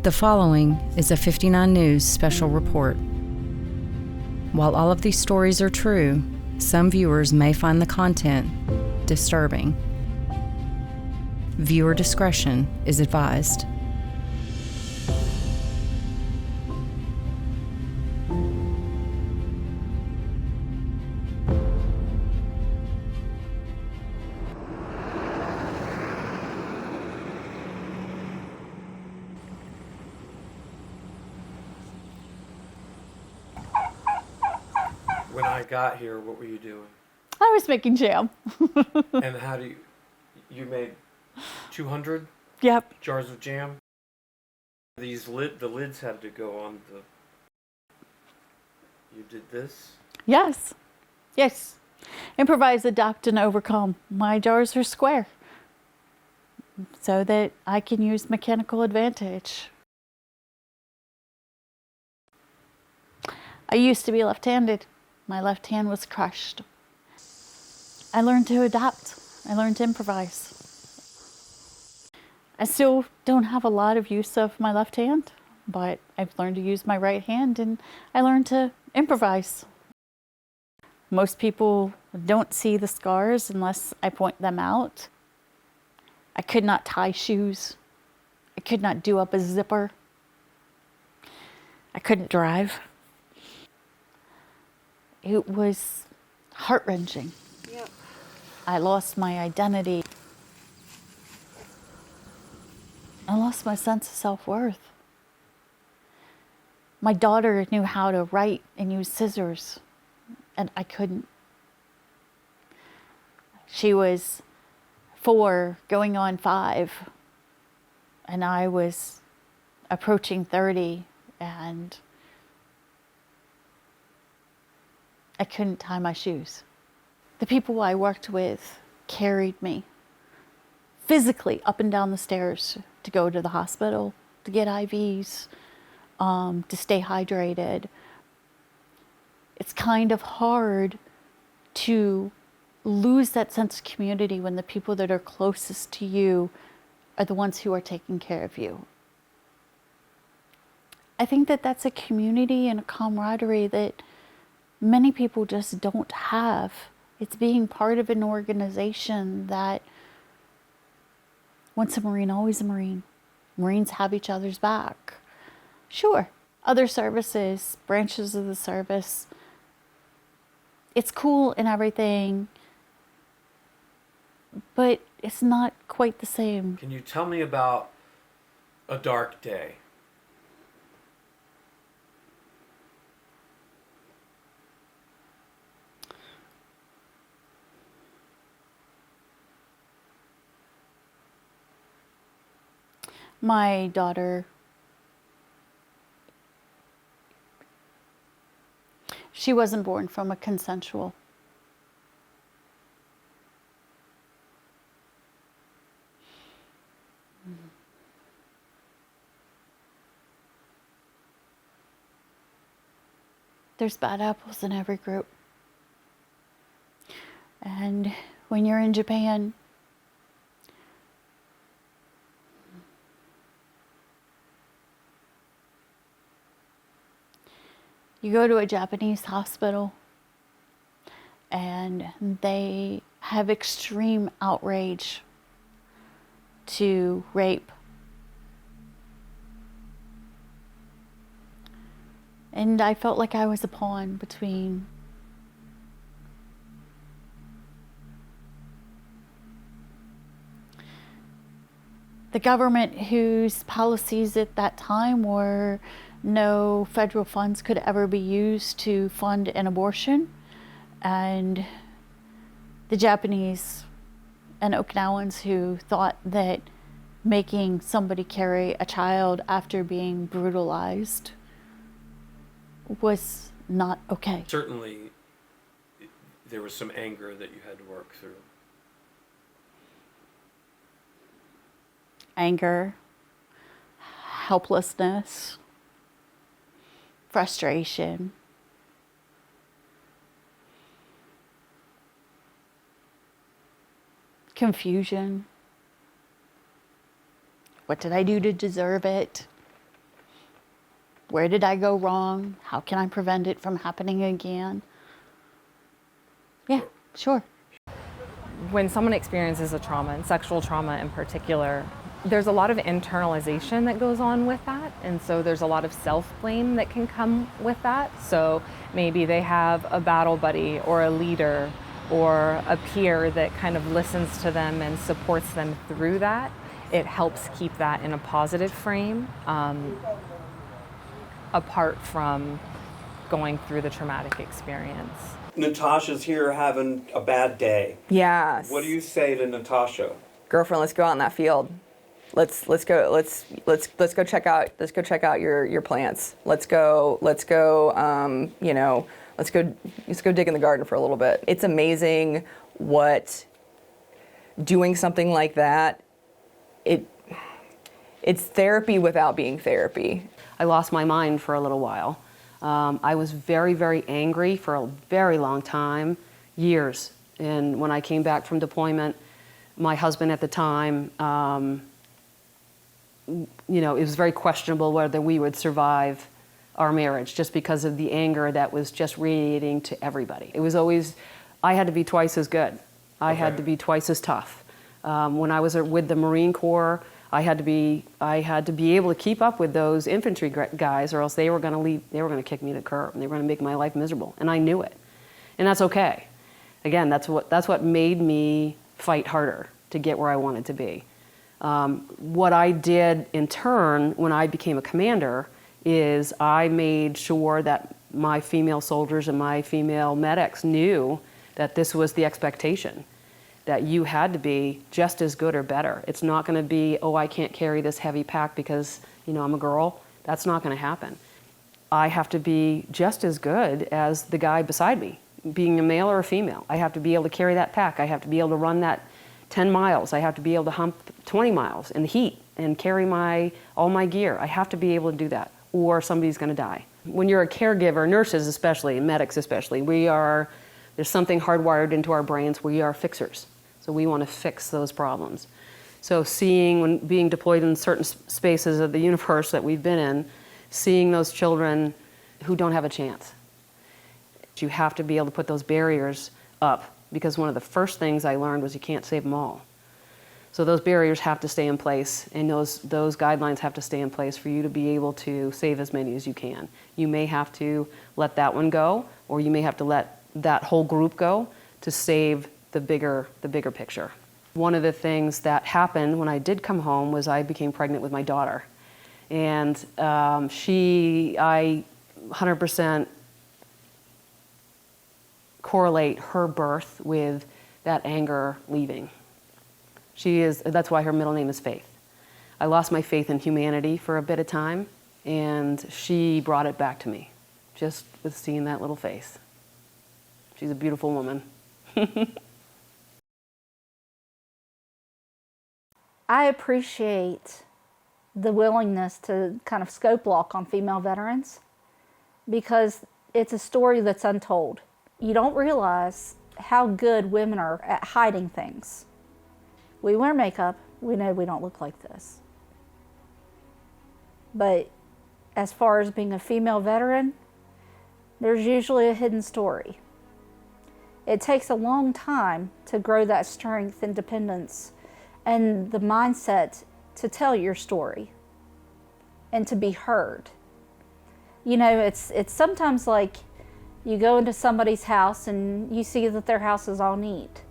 The following is a 59 News special report. While all of these stories are true, some viewers may find the content disturbing. Viewer discretion is advised. When I got here, what were you doing? I was making jam. And how do you made 200 Yep. jars of jam? The lids had to go on the, you did this? Yes. Yes. Improvise, adapt, and overcome. My jars are square so that I can use mechanical advantage. I used to be left-handed. My left hand was crushed. I learned to adapt. I learned to improvise. I still don't have a lot of use of my left hand, but I've learned to use my right hand and I learned to improvise. Most people don't see the scars unless I point them out. I could not tie shoes. I could not do up a zipper. I couldn't drive. It was heart-wrenching. Yep. I lost my identity. I lost my sense of self-worth. My daughter knew how to write and use scissors, and I couldn't. She was 4, going on 5, and I was approaching 30, and I couldn't tie my shoes. The people I worked with carried me physically up and down the stairs to go to the hospital, to get IVs, to stay hydrated. It's kind of hard to lose that sense of community when the people that are closest to you are the ones who are taking care of you. I think that that's a community and a camaraderie that many people just don't have. It's being part of an organization that once a Marine, always a Marine. Marines have each other's back. Sure, other services, branches of the service, it's cool and everything, but it's not quite the same. Can you tell me about a dark day? My daughter, she wasn't born from a consensual. There's bad apples in every group. And when you're in Japan, you go to a Japanese hospital and they have extreme outrage to rape. And I felt like I was a pawn between the government, whose policies at that time were no federal funds could ever be used to fund an abortion, and the Japanese and Okinawans who thought that making somebody carry a child after being brutalized was not okay. Certainly, there was some anger that you had to work through. Anger, helplessness, frustration. Confusion. What did I do to deserve it? Where did I go wrong? How can I prevent it from happening again? Yeah, sure. When someone experiences a trauma, and sexual trauma in particular, there's a lot of internalization that goes on with that, and so there's a lot of self-blame that can come with that. So maybe they have a battle buddy or a leader or a peer that kind of listens to them and supports them through that. It helps keep that in a positive frame, apart from going through the traumatic experience. Natasha's here having a bad day. Yes. What do you say to Natasha? Girlfriend, let's go out in that field. Let's go check out your plants. Let's go dig in the garden for a little bit. It's amazing what doing something like that, it's therapy without being therapy. I lost my mind for a little while. I was very, very angry for a very long time, years. And when I came back from deployment, my husband at the time, it was very questionable whether we would survive our marriage just because of the anger that was just radiating to everybody. It was always, I had to be twice as good. I had to be twice as tough. When I was with the Marine Corps, I had to be able to keep up with those infantry guys, or else they were going to leave. They were going to kick me to the curb, and they were going to make my life miserable. And I knew it, and that's okay. Again, that's what made me fight harder to get where I wanted to be. What I did in turn when I became a commander is I made sure that my female soldiers and my female medics knew that this was the expectation, that you had to be just as good or better. It's not going to be, oh, I can't carry this heavy pack because, I'm a girl. That's not going to happen. I have to be just as good as the guy beside me, being a male or a female. I have to be able to carry that pack. I have to be able to run that 10 miles. I have to be able to hump 20 miles in the heat and carry all my gear. I have to be able to do that, or somebody's going to die. When you're a caregiver, nurses especially, medics especially, there's something hardwired into our brains. We are fixers. So we want to fix those problems. So when being deployed in certain spaces of the universe that we've been in, seeing those children who don't have a chance. You have to be able to put those barriers up, because one of the first things I learned was you can't save them all. So those barriers have to stay in place, and those guidelines have to stay in place for you to be able to save as many as you can. You may have to let that one go, or you may have to let that whole group go to save the bigger picture. One of the things that happened when I did come home was I became pregnant with my daughter. And I 100% correlate her birth with that anger leaving. That's why her middle name is Faith. I lost my faith in humanity for a bit of time, and she brought it back to me, just with seeing that little face. She's a beautiful woman. I appreciate the willingness to kind of scope lock on female veterans, because it's a story that's untold. You don't realize how good women are at hiding things. We wear makeup, we know we don't look like this. But as far as being a female veteran, there's usually a hidden story. It takes a long time to grow that strength, independence, and the mindset to tell your story and to be heard. It's sometimes like you go into somebody's house and you see that their house is all neat,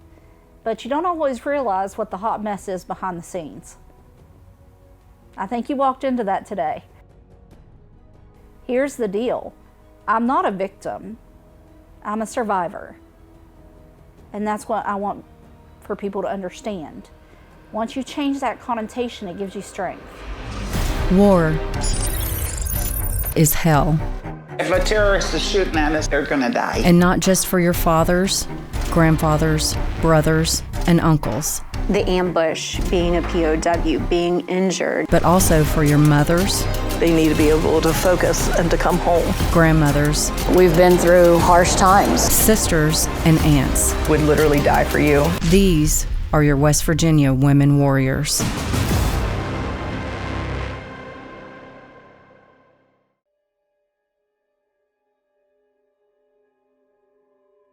but you don't always realize what the hot mess is behind the scenes. I think you walked into that today. Here's the deal. I'm not a victim. I'm a survivor. And that's what I want for people to understand. Once you change that connotation, it gives you strength. War is hell. If a terrorist is shooting at us, they're gonna die. And not just for your fathers, grandfathers, brothers, and uncles. The ambush, being a POW, being injured. But also for your mothers. They need to be able to focus and to come home. Grandmothers. We've been through harsh times. Sisters and aunts. Would literally die for you. These are your West Virginia women warriors.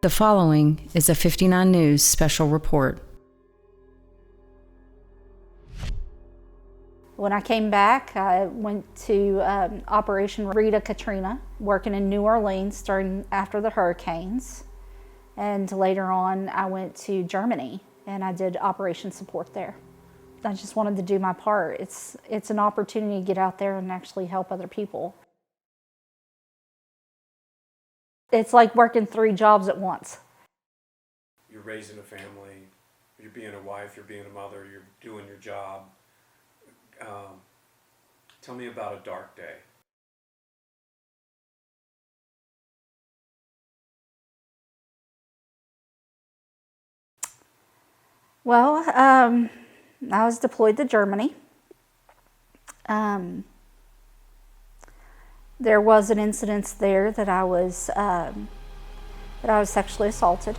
The following is a 59 News special report. When I came back, I went to Operation Rita Katrina, working in New Orleans starting after the hurricanes. And later on, I went to Germany and I did operation support there. I just wanted to do my part. It's an opportunity to get out there and actually help other people. It's like working 3 jobs at once. You're raising a family, you're being a wife, you're being a mother, you're doing your job. Tell me about a dark day. Well, I was deployed to Germany. There was an incident there that I was sexually assaulted.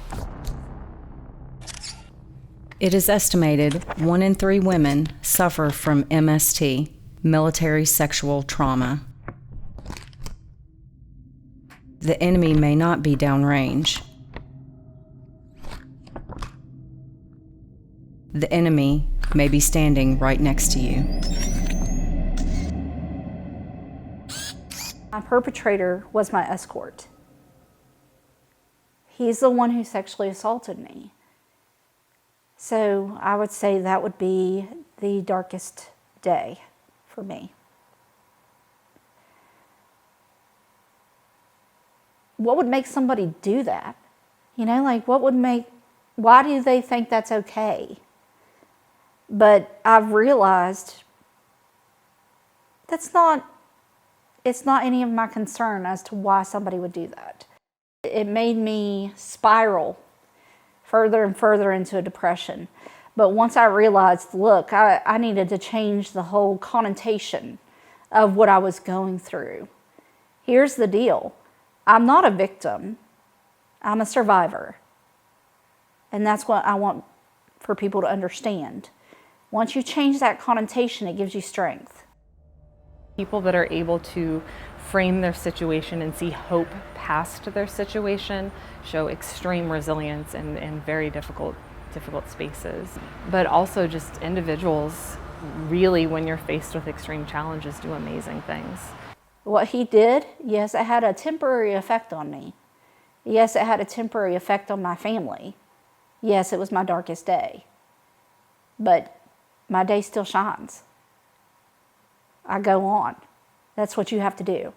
It is estimated 1 in 3 women suffer from MST, military sexual trauma. The enemy may not be downrange. The enemy may be standing right next to you. My perpetrator was my escort. He's the one who sexually assaulted me. So I would say that would be the darkest day for me. What would make somebody do that? You know, like why do they think that's okay? But I've realized it's not any of my concern as to why somebody would do that. It made me spiral further and further into a depression. But once I realized, look, I needed to change the whole connotation of what I was going through. Here's the deal. I'm not a victim. I'm a survivor. And that's what I want for people to understand. Once you change that connotation, it gives you strength. People that are able to frame their situation and see hope past their situation show extreme resilience in very difficult spaces. But also just individuals really, when you're faced with extreme challenges, do amazing things. What he did, yes, it had a temporary effect on me. Yes, it had a temporary effect on my family. Yes, it was my darkest day. But my day still shines. I go on. That's what you have to do.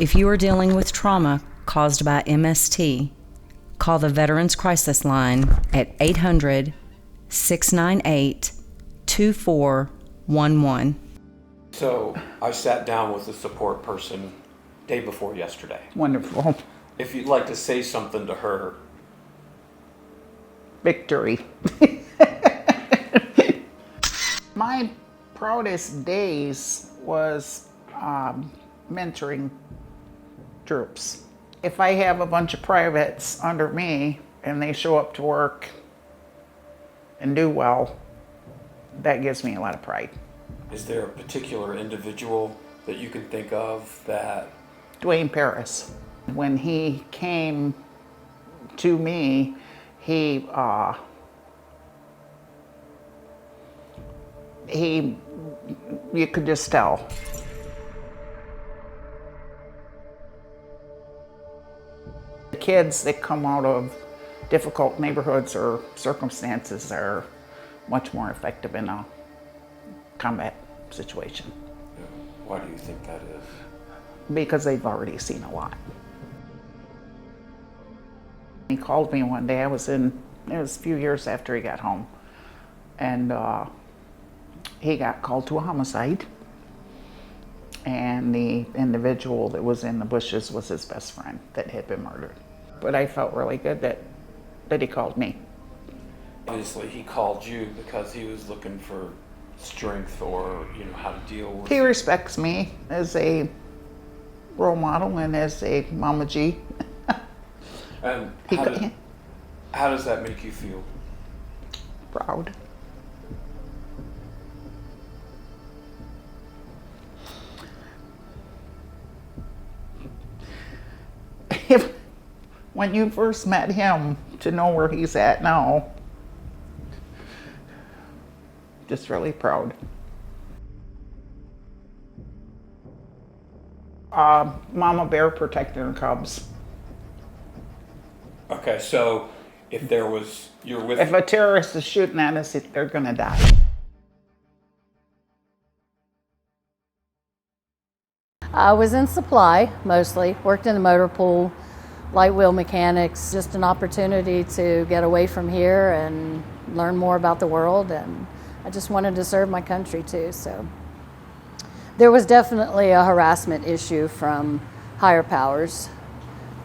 If you are dealing with trauma caused by MST, call the Veterans Crisis Line at 800-698-2411. So I sat down with a support person day before yesterday. Wonderful. If you'd like to say something to her. Victory. My proudest days was mentoring troops. If I have a bunch of privates under me and they show up to work and do well, that gives me a lot of pride. Is there a particular individual that you can think of that? Dwayne Paris. When he came to me, you could just tell. The kids that come out of difficult neighborhoods or circumstances are much more effective in a combat situation. Why do you think that is? Because they've already seen a lot. He called me one day, it was a few years after he got home, and he got called to a homicide, and the individual that was in the bushes was his best friend that had been murdered. But I felt really good that he called me. Obviously he called you because he was looking for strength or how to deal with. He respects me as a role model and as a Mama G. And how does that make you feel? Proud. when you first met him to know where he's at now. Just really proud. Mama bear protecting her cubs. Okay, so if there was, you're with... If a terrorist is shooting at us, they're gonna die. I was in supply mostly, worked in the motor pool, light wheel mechanics, just an opportunity to get away from here and learn more about the world, and I just wanted to serve my country too. So there was definitely a harassment issue from higher powers,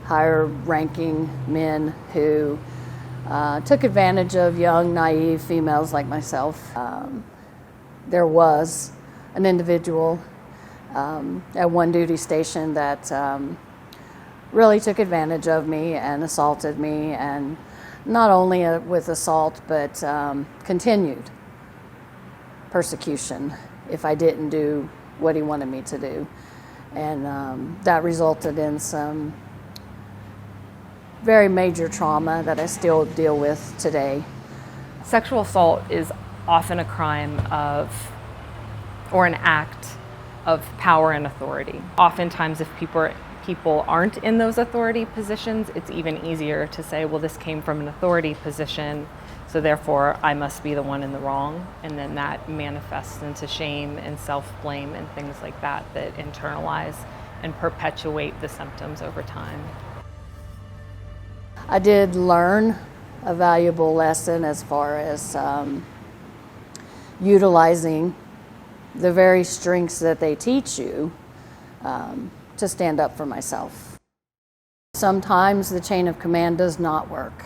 higher ranking men who took advantage of young, naive females like myself. There was an individual at one duty station that really took advantage of me and assaulted me, and not only with assault, but continued persecution if I didn't do what he wanted me to do. And that resulted in some very major trauma that I still deal with today. Sexual assault is often a crime of, or an act of power and authority. Oftentimes if people aren't in those authority positions, it's even easier to say, well, this came from an authority position, so therefore I must be the one in the wrong. And then that manifests into shame and self-blame and things like that that internalize and perpetuate the symptoms over time. I did learn a valuable lesson as far as utilizing the very strengths that they teach you to stand up for myself. Sometimes the chain of command does not work,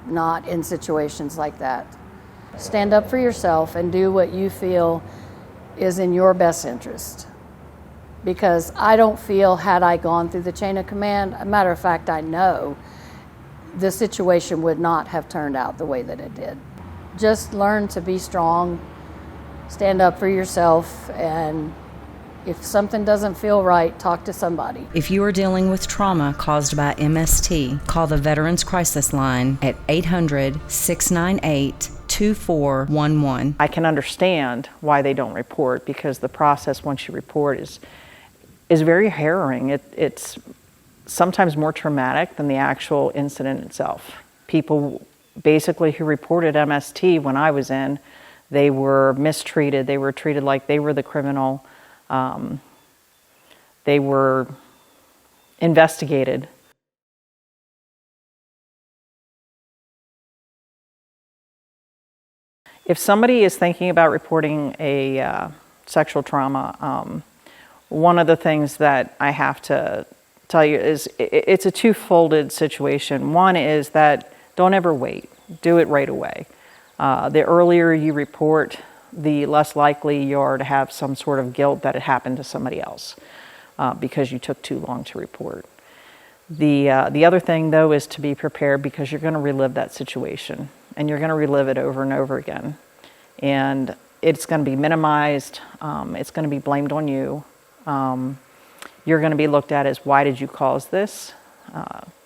not in situations like that. Stand up for yourself and do what you feel is in your best interest. Because I don't feel, had I gone through the chain of command, a matter of fact, I know the situation would not have turned out the way that it did. Just learn to be strong, stand up for yourself, and if something doesn't feel right, talk to somebody. If you are dealing with trauma caused by MST, call the Veterans Crisis Line at 800-698-2411. I can understand why they don't report, because the process once you report is very harrowing. It's sometimes more traumatic than the actual incident itself. People basically who reported MST when I was in, they were mistreated. They were treated like they were the criminal. They were investigated. If somebody is thinking about reporting a sexual trauma, one of the things that I have to tell you is it's a two-folded situation. One is that don't ever wait. Do it right away. The earlier you report, the less likely you are to have some sort of guilt that it happened to somebody else because you took too long to report. The other thing, though, is to be prepared, because you're going to relive that situation, and you're going to relive it over and over again. And it's going to be minimized. It's going to be blamed on you. You're going to be looked at as, why did you cause this?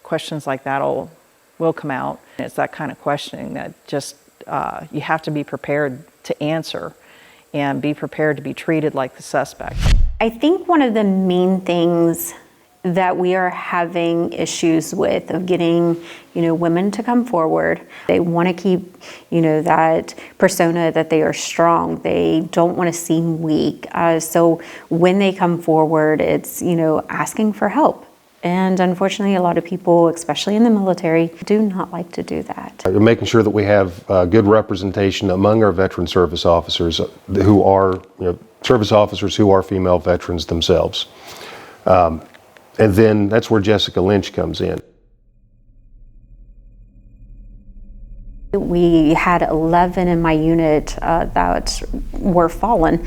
Questions like that will come out. It's that kind of questioning that just you have to be prepared to answer and be prepared to be treated like the suspect. I think one of the main things that we are having issues with of getting, women to come forward. They want to keep, that persona that they are strong. They don't want to seem weak. So when they come forward, it's, asking for help. And unfortunately, a lot of people, especially in the military, do not like to do that. Making sure that we have good representation among our veteran service officers who are, service officers who are female veterans themselves. And then that's where Jessica Lynch comes in. We had 11 in my unit that were fallen.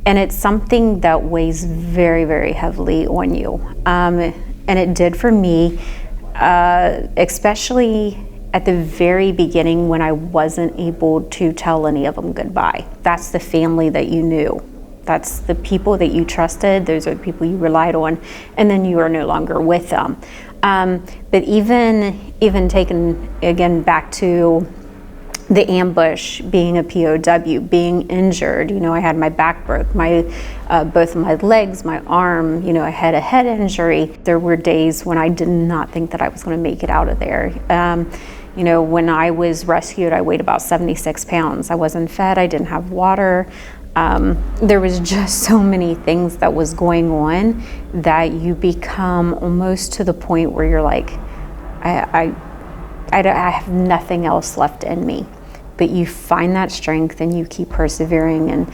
And it's something that weighs very, very heavily on you. And it did for me, especially at the very beginning when I wasn't able to tell any of them goodbye. That's the family that you knew. That's the people that you trusted, those are the people you relied on, and then you are no longer with them. But even taken again back to the ambush, being a POW, being injured, I had my back broke, both of my legs, my arm, I had a head injury. There were days when I did not think that I was going to make it out of there. When I was rescued, I weighed about 76 pounds. I wasn't fed, I didn't have water. There was just so many things that was going on that you become almost to the point where you're like, I have nothing else left in me. But you find that strength and you keep persevering, and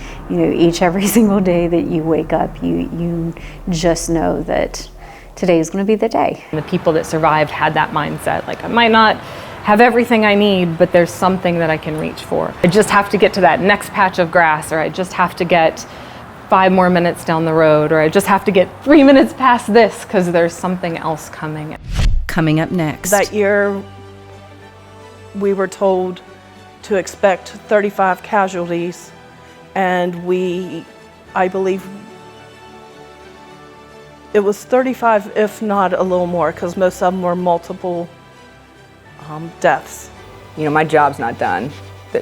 every single day that you wake up, you just know that today is going to be the day. The people that survived had that mindset, like, I might not have everything I need, but there's something that I can reach for. I just have to get to that next patch of grass, or I just have to get 5 more minutes down the road, or I just have to get 3 minutes past this because there's something else coming. Coming up next. That year, we were told to expect 35 casualties, and I believe it was 35, if not a little more, because most of them were multiple deaths. My job's not done.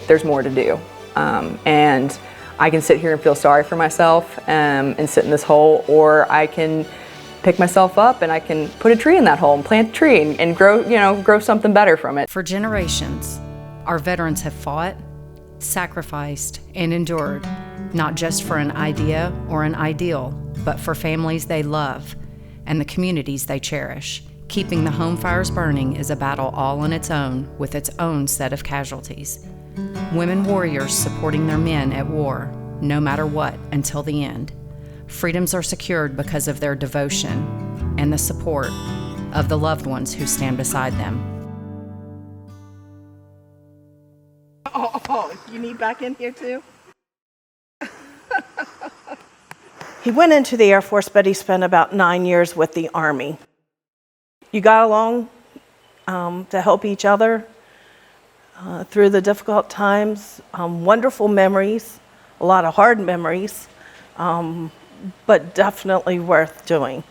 There's more to do. And I can sit here and feel sorry for myself and sit in this hole, or I can pick myself up and I can put a tree in that hole and plant a tree and grow something better from it. For generations, our veterans have fought, sacrificed, and endured, not just for an idea or an ideal, but for families they love and the communities they cherish. Keeping the home fires burning is a battle all on its own, with its own set of casualties. Women warriors supporting their men at war, no matter what, until the end. Freedoms are secured because of their devotion and the support of the loved ones who stand beside them. Oh, you need back in here too? He went into the Air Force, but he spent about 9 years with the Army. You got along to help each other through the difficult times, wonderful memories, a lot of hard memories, but definitely worth doing.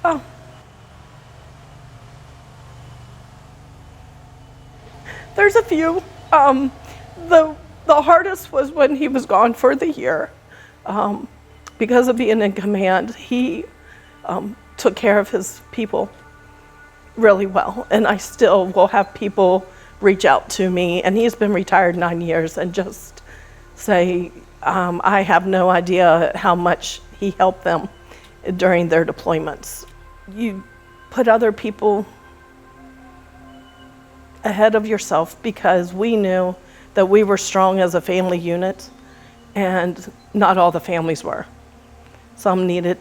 Oh. There's a few. The hardest was when he was gone for the year. Because of being in command, he took care of his people really well. And I still will have people reach out to me, and he's been retired 9 years, and just say, I have no idea how much he helped them during their deployments. You put other people ahead of yourself, because we knew that we were strong as a family unit, and not all the families were. Some needed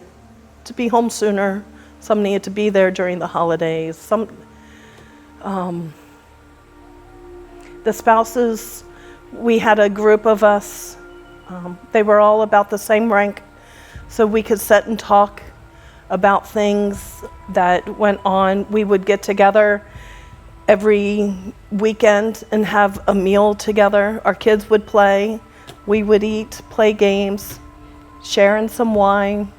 to be home sooner, some needed to be there during the holidays. The spouses, we had a group of us, they were all about the same rank, so we could sit and talk about things that went on. We would get together every weekend and have a meal together. Our kids would play, we would eat, play games, share in some wine,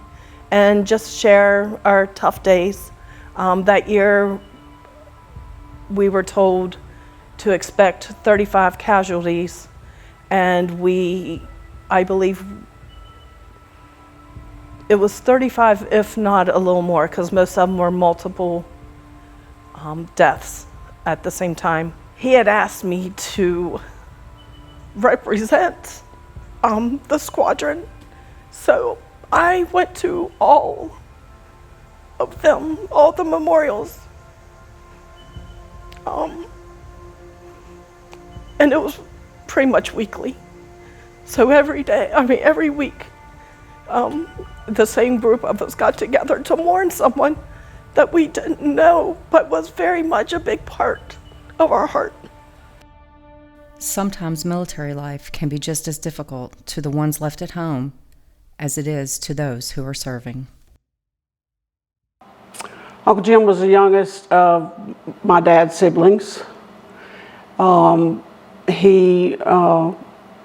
and just share our tough days. That year, we were told to expect 35 casualties, and I believe it was 35, if not a little more, because most of them were multiple deaths at the same time. He had asked me to represent the squadron, so I went to all of them, all the memorials, and it was pretty much weekly. So every week, the same group of us got together to mourn someone that we didn't know, but was very much a big part of our heart. Sometimes military life can be just as difficult to the ones left at home as it is to those who are serving. Uncle Jim was the youngest of my dad's siblings. He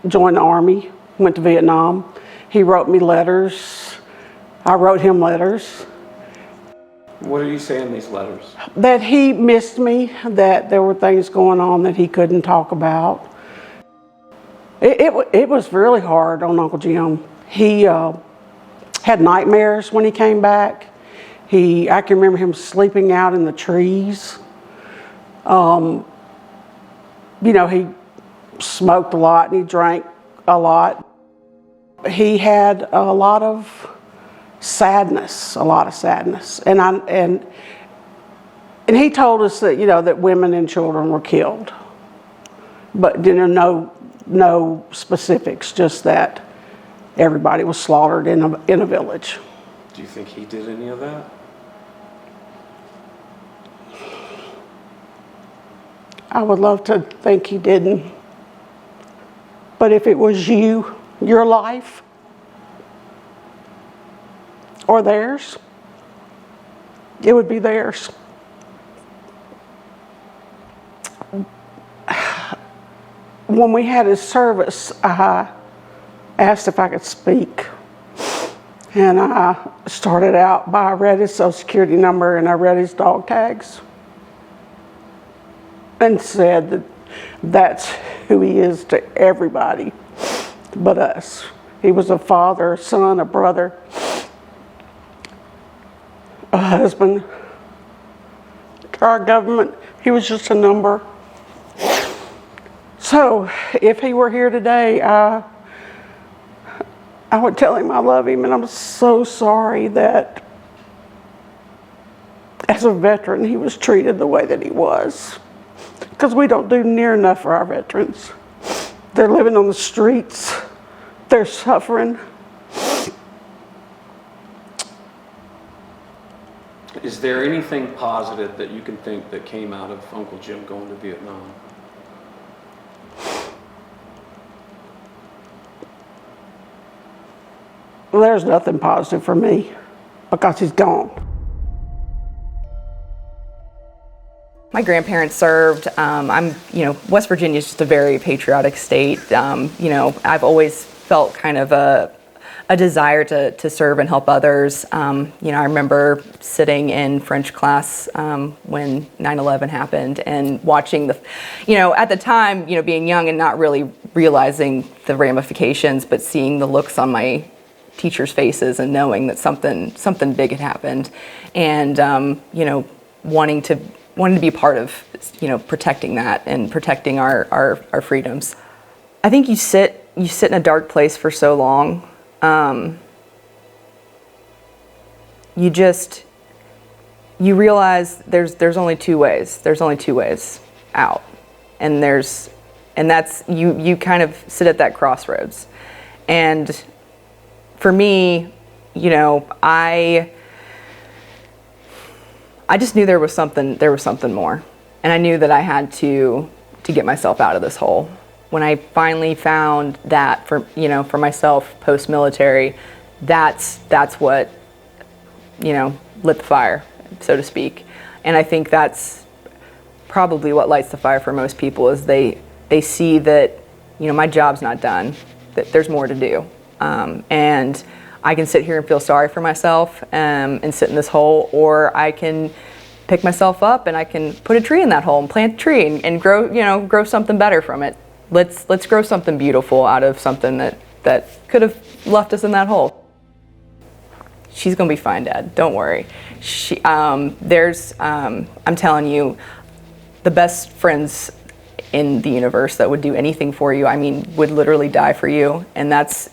joined the Army, went to Vietnam. He wrote me letters. I wrote him letters. What did he say in these letters? That he missed me, that there were things going on that he couldn't talk about. It was really hard on Uncle Jim. He had nightmares when he came back. I can remember him sleeping out in the trees. You know, he smoked a lot and he drank a lot. He had a lot of sadness. And he told us that, you know, that women and children were killed. But, you know, no specifics, just that everybody was slaughtered in a village. Do you think he did any of that? I would love to think he didn't. But if it was you, your life, or theirs, it would be theirs. When we had his service, I asked if I could speak. And I started out by I read his social security number and I read his dog tags. And said that that's who he is to everybody but us. He was a father, a son, a brother, a husband. To our government, he was just a number. So if he were here today, I would tell him I love him, and I'm so sorry that as a veteran he was treated the way that he was. Because we don't do near enough for our veterans. They're living on the streets. They're suffering. Is there anything positive that you can think that came out of Uncle Jim going to Vietnam? There's nothing positive for me because he's gone. My grandparents served. West Virginia is just a very patriotic state. I've always felt kind of a desire to serve and help others. I remember sitting in French class when 9/11 happened and watching at the time, being young and not really realizing the ramifications, but seeing the looks on my teachers' faces and knowing that something big had happened, and wanting to be a part of protecting that and protecting our freedoms. I think you sit in a dark place for so long. You realize there's only two ways. There's only two ways out, and that's you kind of sit at that crossroads. And for me, I just knew there was something more, and I knew that I had to get myself out of this hole. When I finally found that for myself post-military, that's what lit the fire, so to speak. And I think that's probably what lights the fire for most people, is they see that my job's not done, that there's more to do, and I can sit here and feel sorry for myself and sit in this hole, or I can pick myself up and I can put a tree in that hole and plant a tree and grow something better from it. Let's grow something beautiful out of something that could have left us in that hole. She's gonna be fine, Dad. Don't worry. I'm telling you, the best friends in the universe that would do anything for you. I mean, would literally die for you, and that's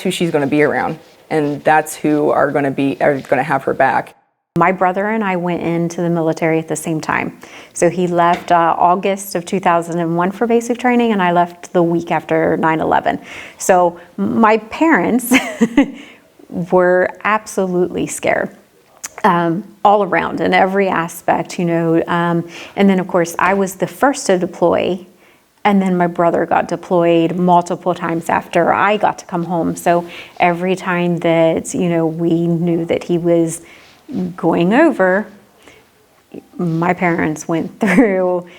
who she's going to be around, and that's who are going to have her back. My brother and I went into the military at the same time. So he left August of 2001 for basic training, and I left the week after 9/11. So my parents were absolutely scared. All around in every aspect, and then of course I was the first to deploy, and then my brother got deployed multiple times after I got to come home. So every time that we knew that he was going over, my parents went through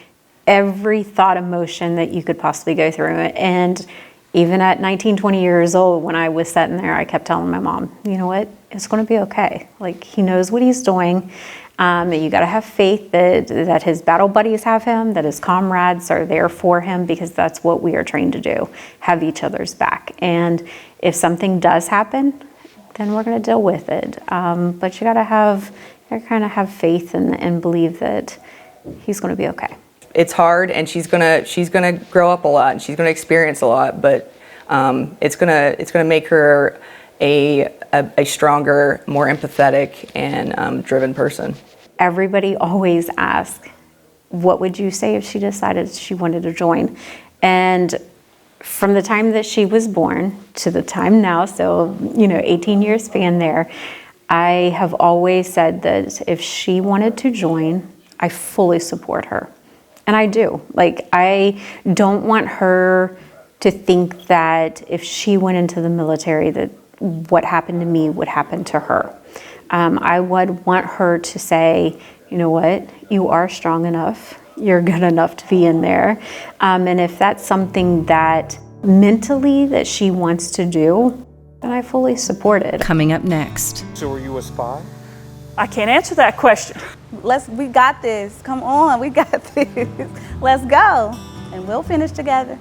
every thought emotion that you could possibly go through. And even at 19, 20 years old, when I was sitting there, I kept telling my mom, you know what, it's going to be okay. Like, he knows what he's doing. You got to have faith that his battle buddies have him, that his comrades are there for him, because that's what we are trained to do, have each other's back. And if something does happen, then we're going to deal with it. But you got to kind of have faith and believe that he's going to be okay. It's hard, and she's gonna grow up a lot, and she's gonna experience a lot, but it's gonna make her a stronger, more empathetic, and driven person. Everybody always asks, what would you say if she decided she wanted to join? And from the time that she was born to the time now, so 18-year span there, I have always said that if she wanted to join, I fully support her. And I do. Like, I don't want her to think that if she went into the military, that what happened to me would happen to her. I would want her to say, you know what, you are strong enough, you're good enough to be in there. And if that's something that mentally that she wants to do, then I fully support it. Coming up next. So were you a spy? I can't answer that question. We got this. Come on, we got this. Let's go, and we'll finish together.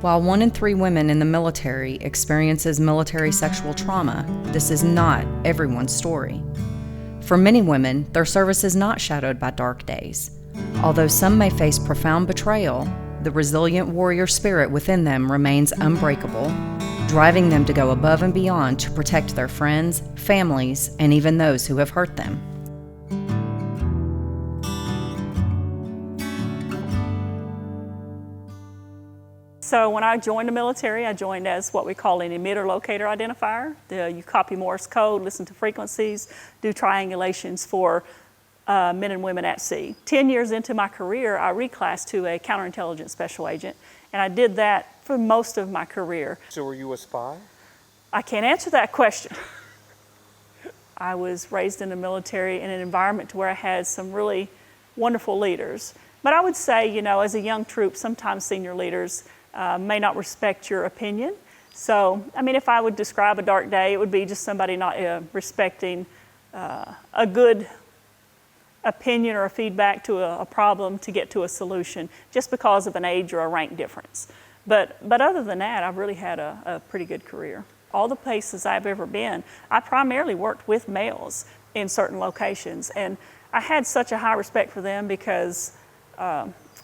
While 1 in 3 women in the military experiences military sexual trauma, this is not everyone's story. For many women, their service is not shadowed by dark days. Although some may face profound betrayal, the resilient warrior spirit within them remains unbreakable, driving them to go above and beyond to protect their friends, families, and even those who have hurt them. So when I joined the military, I joined as what we call an emitter locator identifier. You copy Morse code, listen to frequencies, do triangulations for men and women at sea. 10 years into my career, I reclassed to a counterintelligence special agent, and I did that for most of my career. So were you a spy? I can't answer that question. I was raised in the military in an environment where I had some really wonderful leaders. But I would say, as a young troop, sometimes senior leaders may not respect your opinion. So, if I would describe a dark day, it would be just somebody not respecting a good opinion or a feedback to a problem to get to a solution just because of an age or a rank difference. But other than that, I've really had a pretty good career. All the places I've ever been, I primarily worked with males in certain locations, and I had such a high respect for them because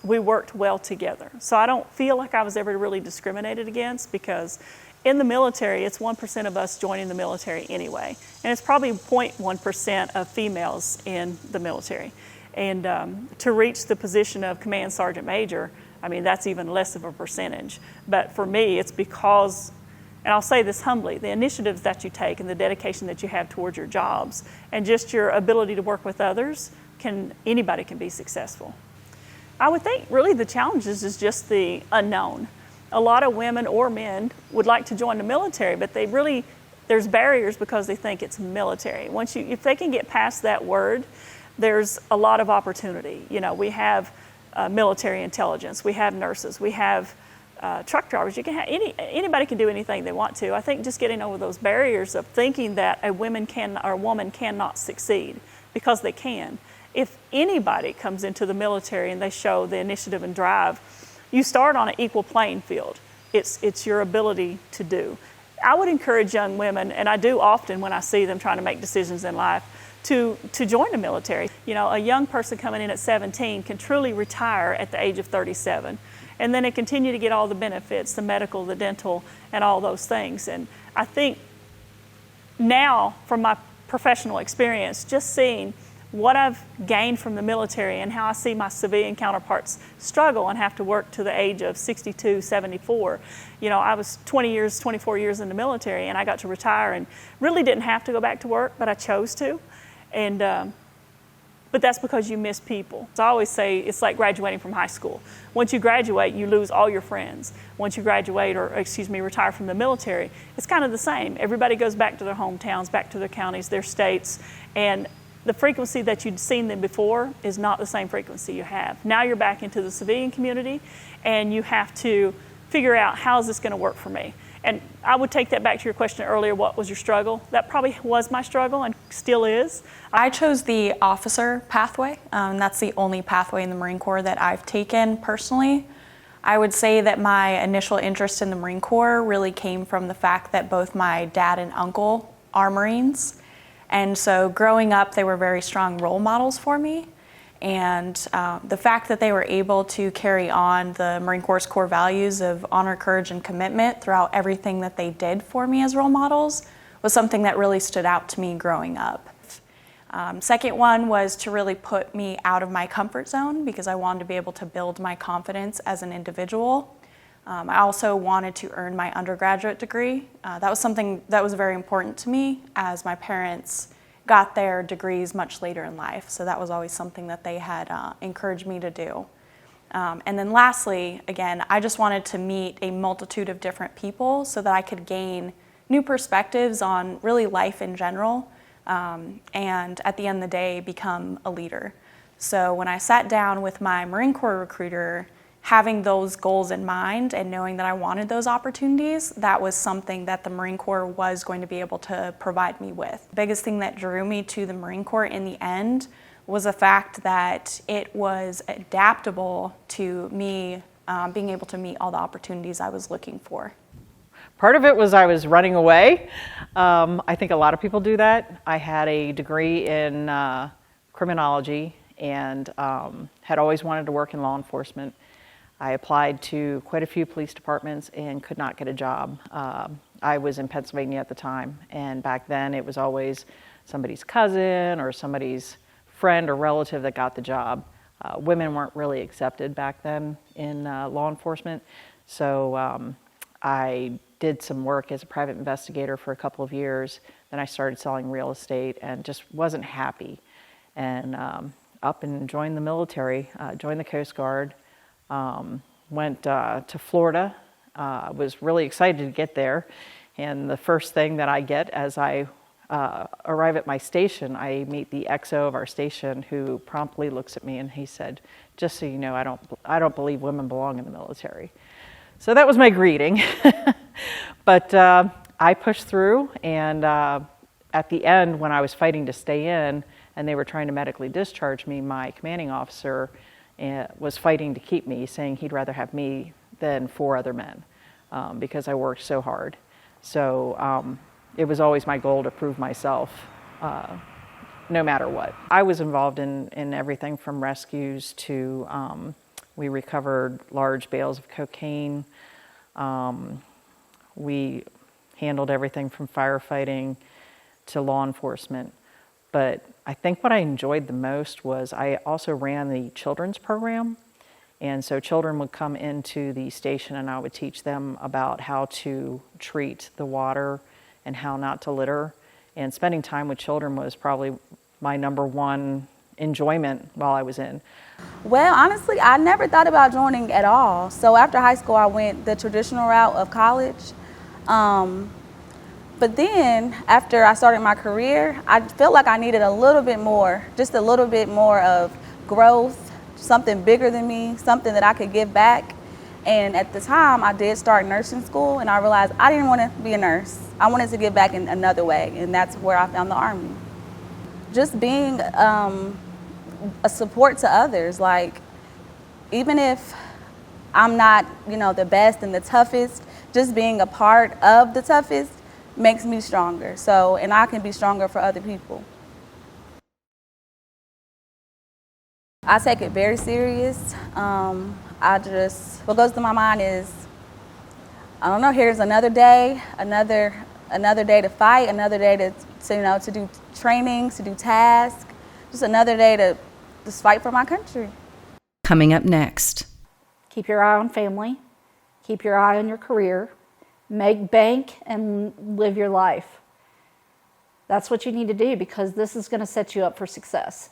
we worked well together. So I don't feel like I was ever really discriminated against, because in the military, it's 1% of us joining the military anyway. And it's probably 0.1% of females in the military. And to reach the position of command sergeant major, that's even less of a percentage. But for me, it's because, and I'll say this humbly, the initiatives that you take and the dedication that you have towards your jobs and just your ability to work with others, anybody can be successful. I would think really the challenges is just the unknown. A lot of women or men would like to join the military, but there's barriers because they think it's military. If they can get past that word, there's a lot of opportunity. We have military intelligence, we have nurses, we have truck drivers. You can have anybody can do anything they want to. I think just getting over those barriers of thinking that a woman cannot succeed, because they can. If anybody comes into the military and they show the initiative and drive, you start on an equal playing field. It's your ability to do. I would encourage young women, and I do often when I see them trying to make decisions in life, to join the military. A young person coming in at 17 can truly retire at the age of 37. And then they continue to get all the benefits, the medical, the dental, and all those things. And I think now, from my professional experience, just seeing what I've gained from the military and how I see my civilian counterparts struggle and have to work to the age of 62, 74. I was 24 years in the military, and I got to retire and really didn't have to go back to work, but I chose to. And but that's because you miss people. So I always say it's like graduating from high school. Once you graduate, you lose all your friends. Once you graduate, or retire from the military, it's kind of the same. Everybody goes back to their hometowns, back to their counties, their states, and the frequency that you'd seen them before is not the same frequency you have. Now you're back into the civilian community, and you have to figure out, how is this going to work for me? And I would take that back to your question earlier, what was your struggle? That probably was my struggle and still is. I chose the officer pathway. That's the only pathway in the Marine Corps that I've taken personally. I would say that my initial interest in the Marine Corps really came from the fact that both my dad and uncle are Marines. And so growing up, they were very strong role models for me. And the fact that they were able to carry on the Marine Corps' core values of honor, courage, and commitment throughout everything that they did for me as role models was something that really stood out to me growing up. Second one was to really put me out of my comfort zone, because I wanted to be able to build my confidence as an individual. I also wanted to earn my undergraduate degree. That was something that was very important to me, as my parents got their degrees much later in life. So that was always something that they had encouraged me to do. And then lastly, again, I just wanted to meet a multitude of different people so that I could gain new perspectives on really life in general, and at the end of the day, become a leader. So when I sat down with my Marine Corps recruiter, having those goals in mind and knowing that I wanted those opportunities, that was something that the Marine Corps was going to be able to provide me with. The biggest thing that drew me to the Marine Corps in the end was the fact that it was adaptable to me being able to meet all the opportunities I was looking for. Part of it was I was running away. I think a lot of people do that. I had a degree in criminology and had always wanted to work in law enforcement. I applied to quite a few police departments and could not get a job. I was in Pennsylvania at the time, and back then it was always somebody's cousin or somebody's friend or relative that got the job. Women weren't really accepted back then in law enforcement, so I did some work as a private investigator for a couple of years. Then I started selling real estate and just wasn't happy, and up and joined the military, joined the Coast Guard. Went to Florida, was really excited to get there, and the first thing that I get as I arrive at my station, I meet the XO of our station, who promptly looks at me and he said, "Just so you know, I don't believe women belong in the military." So that was my greeting. But I pushed through, and at the end, when I was fighting to stay in and they were trying to medically discharge me, my commanding officer was fighting to keep me, saying he'd rather have me than 4 other men because I worked so hard. So it was always my goal to prove myself no matter what. I was involved in everything from rescues to we recovered large bales of cocaine. We handled everything from firefighting to law enforcement. But I think what I enjoyed the most was I also ran the children's program. And so children would come into the station and I would teach them about how to treat the water and how not to litter. And spending time with children was probably my #1 enjoyment while I was in. Well, honestly, I never thought about joining at all. So after high school, I went the traditional route of college. But then, after I started my career, I felt like I needed a little bit more, just a little bit more of growth, something bigger than me, something that I could give back. And at the time, I did start nursing school, and I realized I didn't want to be a nurse. I wanted to give back in another way, and that's where I found the Army. Just being a support to others, like, even if I'm not, the best and the toughest, just being a part of the toughest makes me stronger. So, and I can be stronger for other people. I take it very serious. What goes through my mind is, I don't know, here's another day, another day to fight, another day to do trainings, to do tasks, just another day to just fight for my country. Coming up next. Keep your eye on family, keep your eye on your career, make bank and live your life. That's what you need to do, because this is going to set you up for success.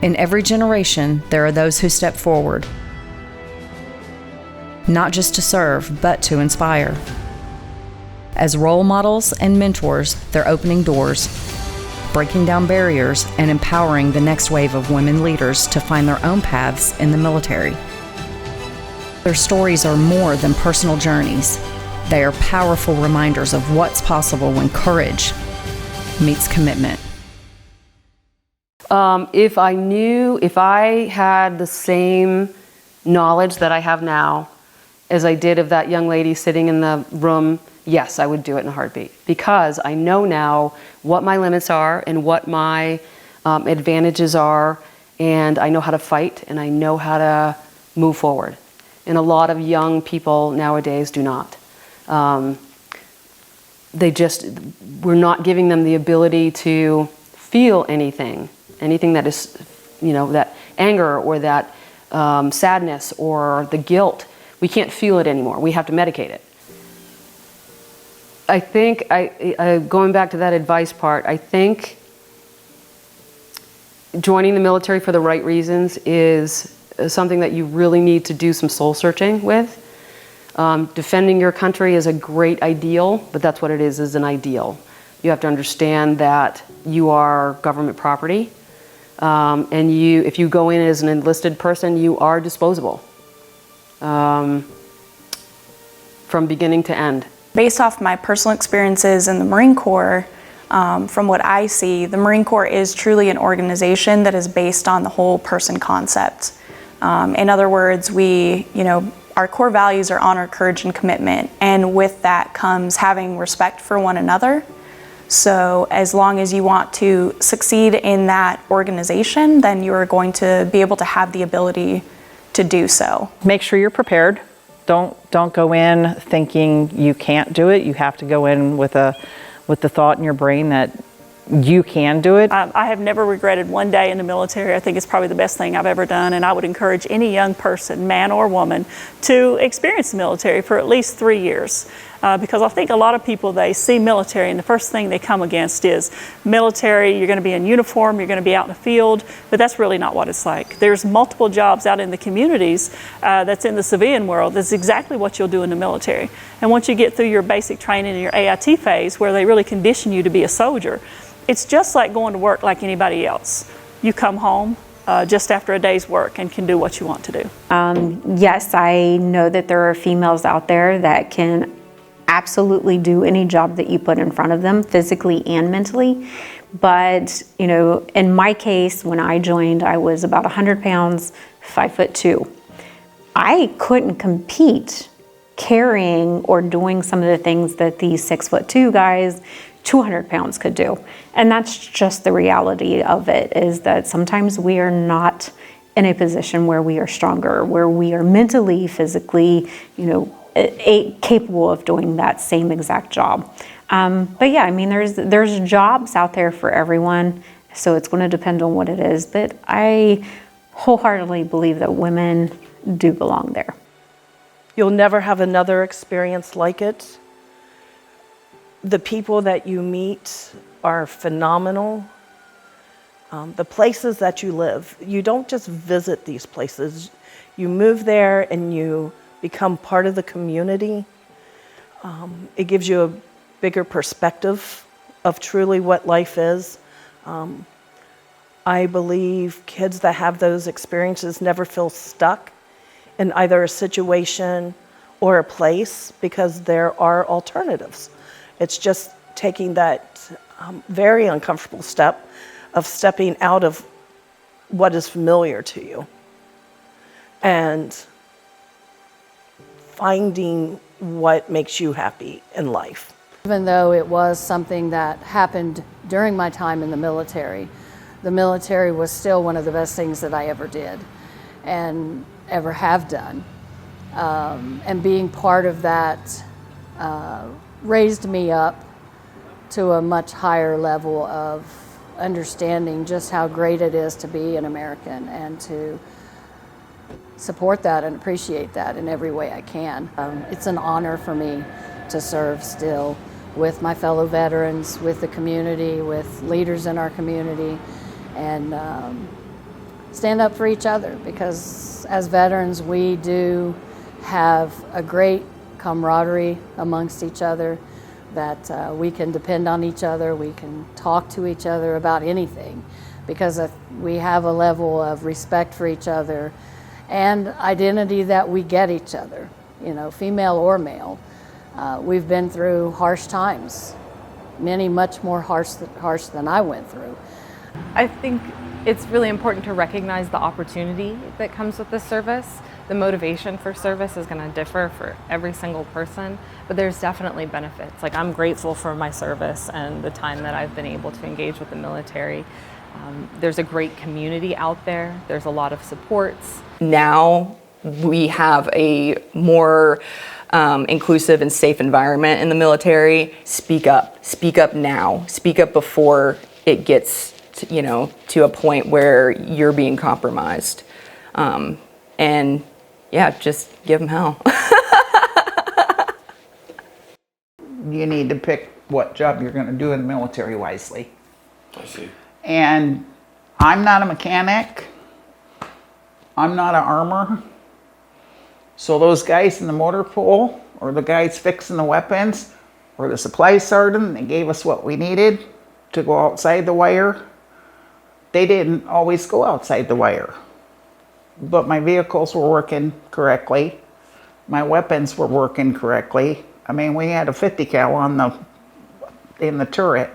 In every generation, there are those who step forward, not just to serve, but to inspire. As role models and mentors, they're opening doors, breaking down barriers, and empowering the next wave of women leaders to find their own paths in the military. Their stories are more than personal journeys. They are powerful reminders of what's possible when courage meets commitment. If I had the same knowledge that I have now as I did of that young lady sitting in the room, yes, I would do it in a heartbeat, because I know now what my limits are and what my advantages are, and I know how to fight and I know how to move forward. And a lot of young people nowadays do not. We're not giving them the ability to feel anything that is, that anger or that sadness or the guilt. We can't feel it anymore. We have to medicate it. I think, going back to that advice part, I think joining the military for the right reasons is something that you really need to do some soul searching with. Defending your country is a great ideal, but that's what it is an ideal. You have to understand that you are government property, and if you go in as an enlisted person, you are disposable from beginning to end. Based off my personal experiences in the Marine Corps, from what I see, the Marine Corps is truly an organization that is based on the whole person concept. In other words, our core values are honor, courage, and commitment, and with that comes having respect for one another. So as long as you want to succeed in that organization, then you are going to be able to have the ability to do so. Make sure you're prepared. Don't go in thinking you can't do it. You have to go in with the thought in your brain that you can do it. I have never regretted one day in the military. I think it's probably the best thing I've ever done, and I would encourage any young person, man or woman, to experience the military for at least 3 years. Because I think a lot of people, they see military and the first thing they come against is military, you're going to be in uniform, you're going to be out in the field, but that's really not what it's like. There's multiple jobs out in the communities that's in the civilian world. That's exactly what you'll do in the military. And once you get through your basic training and your AIT phase, where they really condition you to be a soldier, it's just like going to work like anybody else. You come home just after a day's work and can do what you want to do. Yes, I know that there are females out there that can absolutely do any job that you put in front of them, physically and mentally. But, in my case, when I joined, I was about 100 pounds, 5'2". I couldn't compete carrying or doing some of the things that these 6'2" guys, 200 pounds could do. And that's just the reality of it, is that sometimes we are not in a position where we are stronger, where we are mentally, physically, capable of doing that same exact job. But yeah, there's jobs out there for everyone, so it's going to depend on what it is. But I wholeheartedly believe that women do belong there. You'll never have another experience like it. The people that you meet are phenomenal. The places that you live, you don't just visit these places. You move there and you become part of the community. It gives you a bigger perspective of truly what life is. I believe kids that have those experiences never feel stuck in either a situation or a place, because there are alternatives. It's just taking that very uncomfortable step of stepping out of what is familiar to you and finding what makes you happy in life. Even though it was something that happened during my time in the military was still one of the best things that I ever did and ever have done. And being part of that raised me up to a much higher level of understanding just how great it is to be an American and to support that and appreciate that in every way I can. It's an honor for me to serve still with my fellow veterans, with the community, with leaders in our community, and stand up for each other, because as veterans we do have a great camaraderie amongst each other, that we can depend on each other, we can talk to each other about anything, because we have a level of respect for each other and identity that we get each other, you know, female or male. We've been through harsh times, many much more harsh than I went through. I think it's really important to recognize the opportunity that comes with this service. The motivation for service is going to differ for every single person, but there's definitely benefits. Like, I'm grateful for my service and the time that I've been able to engage with the military. There's a great community out there. There's a lot of supports. Now we have a more inclusive and safe environment in the military. Speak up now. Speak up before it gets to a point where you're being compromised. And yeah, just give them hell. You need to pick what job you're going to do in the military wisely. I see. And I'm not a mechanic. I'm not an armor. So those guys in the motor pool, or the guys fixing the weapons, or the supply sergeant, they gave us what we needed to go outside the wire. They didn't always go outside the wire. But my vehicles were working correctly. My weapons were working correctly. I mean, we had a 50 cal in the turret.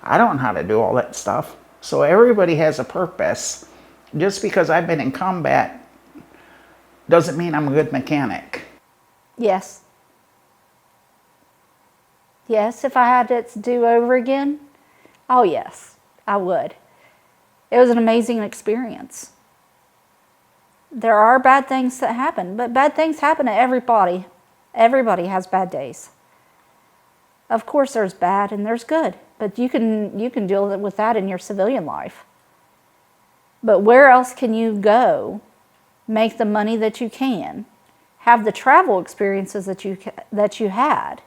I don't know how to do all that stuff. So everybody has a purpose. Just because I've been in combat doesn't mean I'm a good mechanic. Yes. Yes, if I had it to do over again, oh yes, I would. It was an amazing experience. There are bad things that happen, but bad things happen to everybody. Everybody has bad days. Of course there's bad and there's good, but you can deal with that in your civilian life. But where else can you go, make the money that you can, have the travel experiences that you had,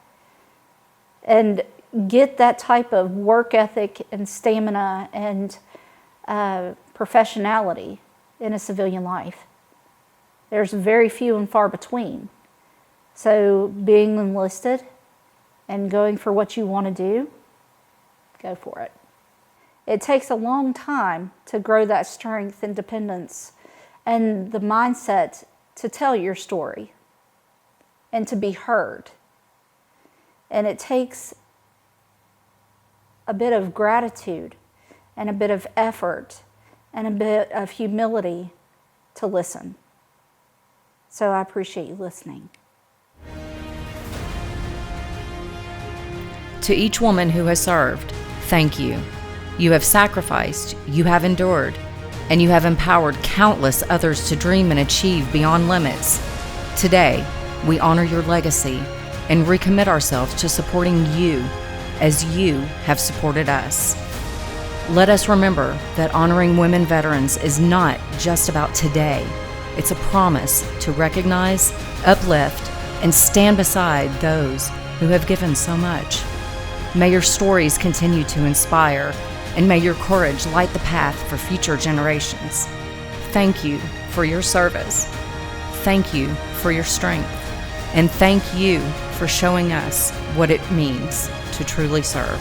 and get that type of work ethic and stamina and professionality in a civilian life? There's very few and far between. So being enlisted and going for what you want to do, go for it. It takes a long time to grow that strength, independence, and the mindset to tell your story and to be heard. And it takes a bit of gratitude and a bit of effort and a bit of humility to listen. So I appreciate you listening. To each woman who has served, thank you. You have sacrificed, you have endured, and you have empowered countless others to dream and achieve beyond limits. Today, we honor your legacy and recommit ourselves to supporting you as you have supported us. Let us remember that honoring women veterans is not just about today. It's a promise to recognize, uplift, and stand beside those who have given so much. May your stories continue to inspire, and may your courage light the path for future generations. Thank you for your service. Thank you for your strength. And thank you for showing us what it means to truly serve.